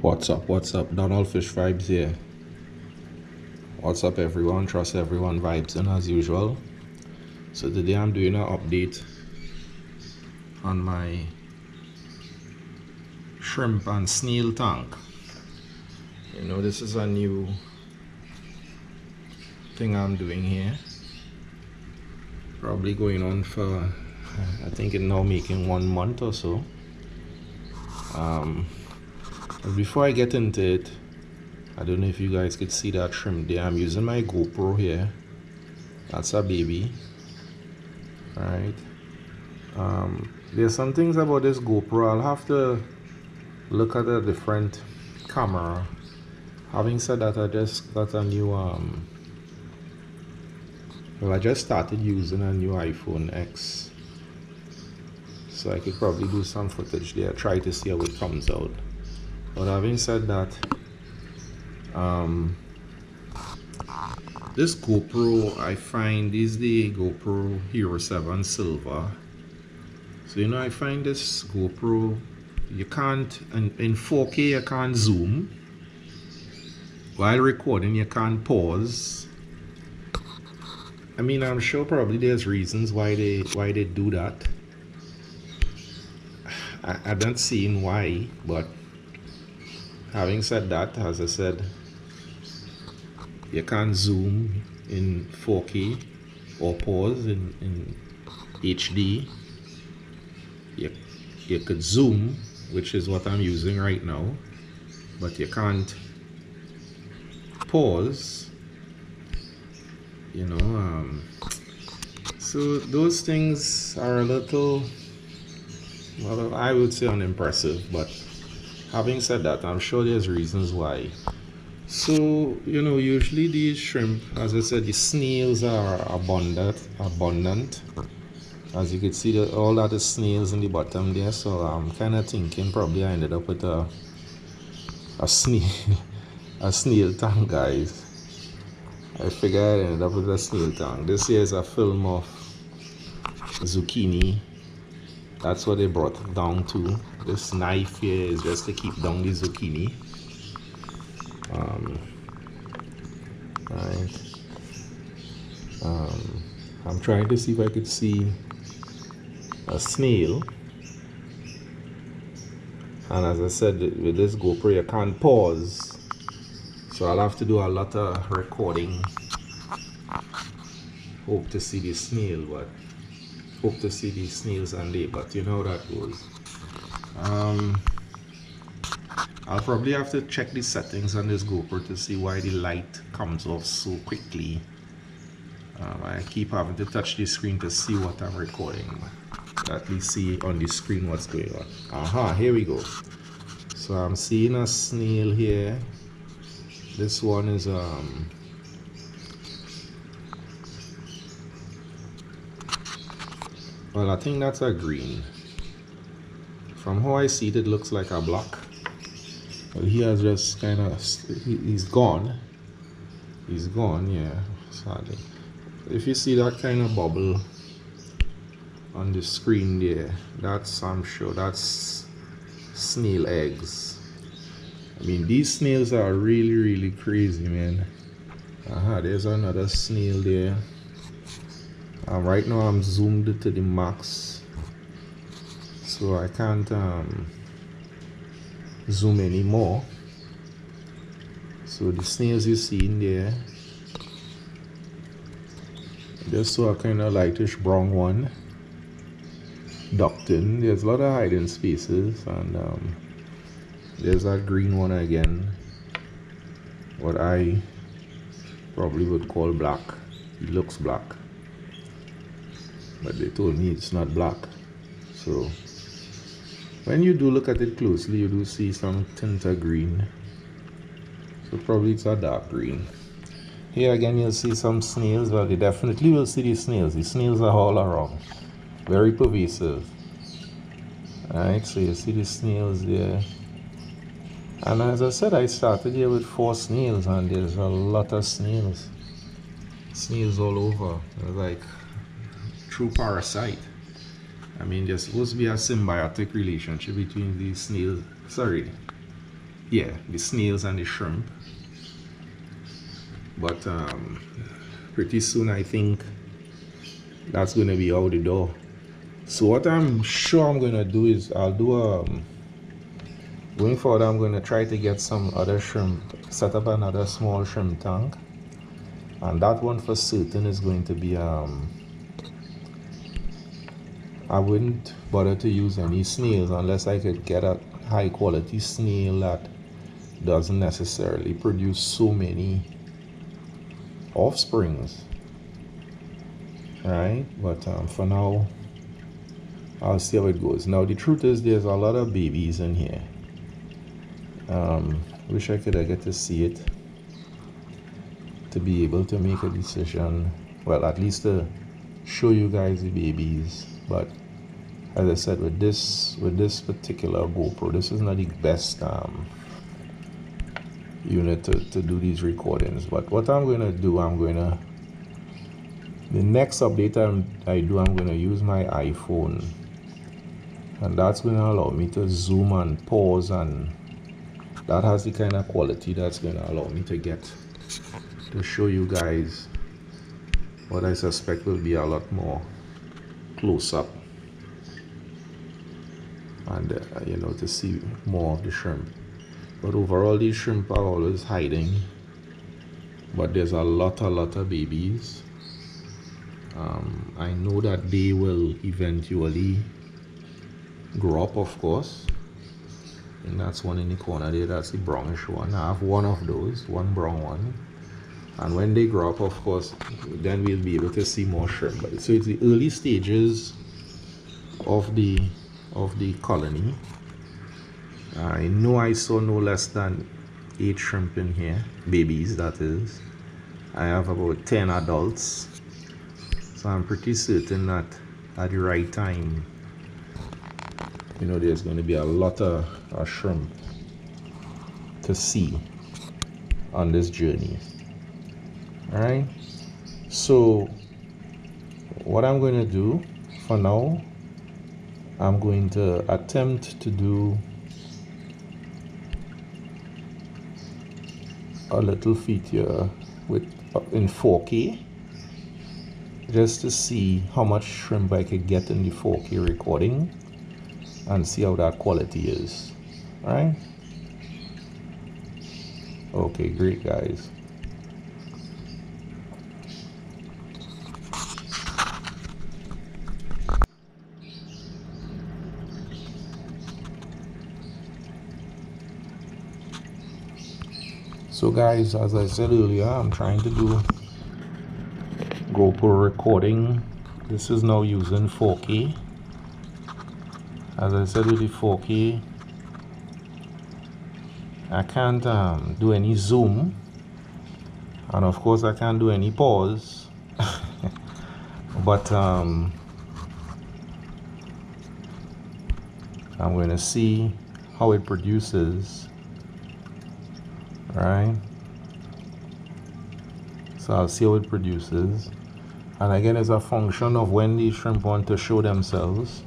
What's up? Donald Fish Vibes here. What's up, everyone? Trust everyone vibes in as usual. So today I'm doing an update on my shrimp and snail tank. You know, this is a new thing I'm doing here. Probably going on for, I think it's now making 1 month or so. But before I get into it, I don't know if you guys could see that shrimp there. I'm using my GoPro here. That's a baby. Alright. There's some things about this GoPro. I'll have to look at a different camera. Having said that, I just got a new I just started using a new iPhone X, so I could probably do some footage there, try to see how it comes out. But having said that, this GoPro, I find, is the GoPro Hero 7 Silver. So you know, I find this GoPro, you can't, in 4K you can't zoom. While recording you can't pause. I mean, I'm sure probably there's reasons why they do that. I don't see why, but having said that, as I said, you can't zoom in 4K or pause in HD. You could zoom, which is what I'm using right now, but you can't pause, you know. So those things are a little, well, I would say unimpressive, but having said that, I'm sure there's reasons why. So, you know, usually these shrimp, as I said, the snails are abundant. As you can see, all that is snails in the bottom there. So I'm kind of thinking probably I ended up with a snail tank, guys. I figured I ended up with a snail tank. This here is a film of zucchini. That's what they brought it down to. This knife here is just to keep down the zucchini. Right. I'm trying to see if I could see a snail. And as I said, with this GoPro you can't pause, so I'll have to do a lot of recording. Hope to see the snail, but hope to see these snails and they, but you know how that goes. I'll probably have to check the settings on this GoPro to see why the light comes off so quickly. I keep having to touch the screen to see what I'm recording. At least see on the screen what's going on. Here we go. So I'm seeing a snail here. This one is well, I think that's a green. From how I see it, it looks like a black. But he has just kind of, he's gone. He's gone, yeah, sadly. If you see that kind of bubble on the screen there, that's, I'm sure that's snail eggs. I mean, these snails are really crazy, man. There's another snail there. Right now I'm zoomed to the max, so I can't zoom anymore. So the snails you see in there, just saw a kind of lightish brown one ducked in. There's a lot of hiding spaces, and there's that green one again, what I probably would call black. It looks black, but they told me it's not black. So when you do look at it closely, you do see some tint of green, so probably it's a dark green. Here again you'll see some snails. Well, you definitely will see the snails. The snails are all around, very pervasive. Alright, so you see the snails there. And as I said, I started here with 4 snails, and there's a lot of snails. Snails all over. They're like true parasite. I mean, there's supposed to be a symbiotic relationship between these snails. Sorry, yeah, the snails and the shrimp. But pretty soon I think that's gonna be out the door. So what I'm sure I'm gonna do is I'll do going forward, I'm gonna try to get some other shrimp, set up another small shrimp tank, and that one for certain is going to be I wouldn't bother to use any snails unless I could get a high quality snail that doesn't necessarily produce so many offsprings, right? But for now, I'll see how it goes. Now the truth is there's a lot of babies in here. Wish I could get to see it to be able to make a decision, well, at least to show you guys the babies. But as I said, with this particular GoPro, this is not the best unit to do these recordings. But what I'm going to do, the next update I do, I'm going to use my iPhone, and that's going to allow me to zoom and pause, and that has the kind of quality that's going to allow me to get to show you guys what I suspect will be a lot more close up, and you know, to see more of the shrimp. But overall, these shrimp are always hiding, but there's a lot of babies. I know that they will eventually grow up, of course. And that's one in the corner there, that's the brownish one. I have one of those, one brown one. And when they grow up, of course, then we'll be able to see more shrimp. But so it's the early stages of the colony. I know I saw no less than 8 shrimp in here, babies that is. I have about 10 adults, so I'm pretty certain that at the right time, you know, there's going to be a lot of shrimp to see on this journey. All right, so what I'm going to do for now, I'm going to attempt to do a little feature with in 4K, just to see how much shrimp I could get in the 4K recording and see how that quality is. All right, okay, great guys. So guys, as I said earlier, I'm trying to do GoPro recording. This is now using 4K. As I said, with the 4K, I can't do any zoom, and of course I can't do any pause. But I'm going to see how it produces. Right, so I'll see how it produces, and again, it's a function of when these shrimp want to show themselves.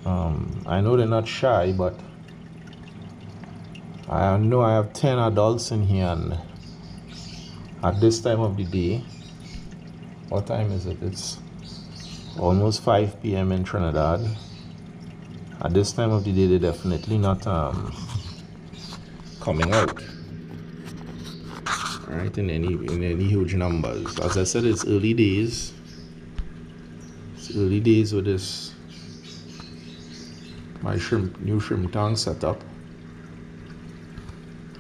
I know they're not shy, but I know I have 10 adults in here, and at this time of the day, what time is it? It's almost 5 p.m. in Trinidad. At this time of the day, they're definitely not coming out, right, in any huge numbers. As I said, it's early days. It's early days with this my new shrimp tank setup.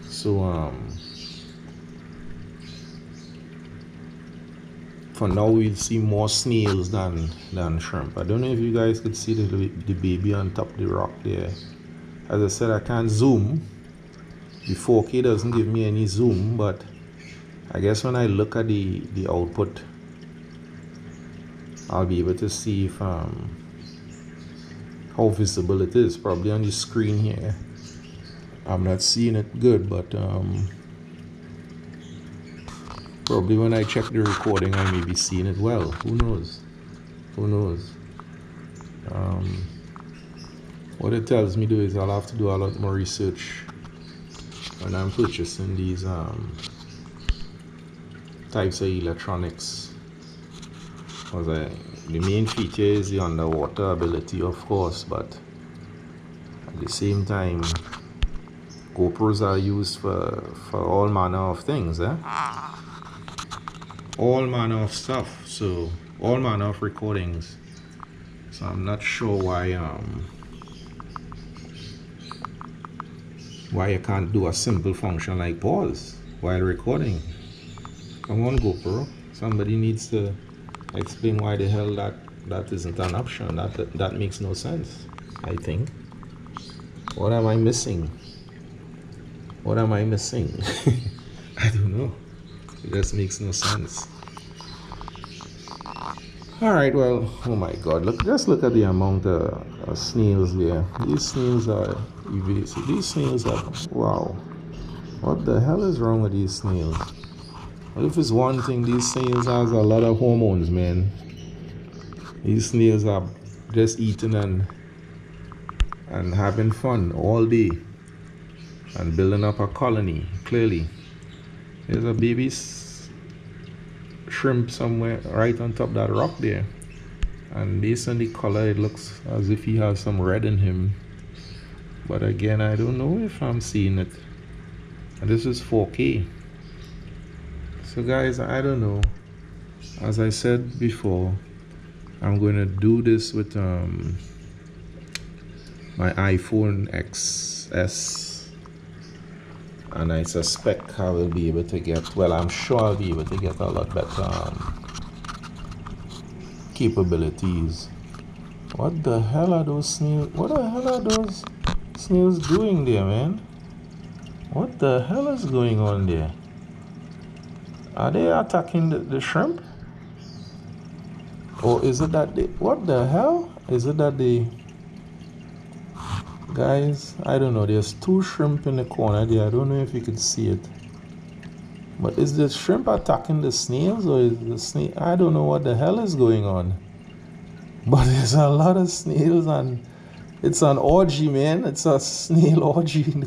So for now we'll see more snails than shrimp. I don't know if you guys could see the baby on top of the rock there. As I said, I can't zoom. The 4K doesn't give me any zoom, but I guess when I look at the output, I'll be able to see if how visible it is. Probably on the screen here, I'm not seeing it good, but probably when I check the recording, I may be seeing it well. Who knows? Who knows? What it tells me to do is I'll have to do a lot more research when I'm purchasing these types of electronics. Because the main feature is the underwater ability, of course, but at the same time, GoPros are used for all manner of things, all manner of stuff, so all manner of recordings. So I'm not sure why you can't do a simple function like pause while recording. Come on, GoPro, somebody needs to explain why the hell that isn't an option. That makes no sense, I think. What am I missing? What am I missing? I don't know. It just makes no sense. Alright, well, oh my god, just look at the amount of snails there. These snails are evasive. These snails are, wow. What the hell is wrong with these snails? Well, if it's one thing, these snails has a lot of hormones, man. These snails are just eating and having fun all day and building up a colony, clearly. There's a baby shrimp somewhere right on top of that rock there, and based on the color it looks as if he has some red in him, but again I don't know if I'm seeing it, and this is 4K. So guys, I don't know. As I said before, I'm going to do this with my iPhone XS, and I suspect I will be able to get, well, I'm sure I'll be able to get a lot better capabilities. What the hell are those snails? What the hell are those snails doing there, man? What the hell is going on there? Are they attacking the shrimp? Or is it that they, what the hell? Is it that they, guys, I don't know, there's two shrimp in the corner there. I don't know if you can see it, but is the shrimp attacking the snails, or is the snail, I don't know what the hell is going on, but there's a lot of snails and it's an orgy, man. It's a snail orgy.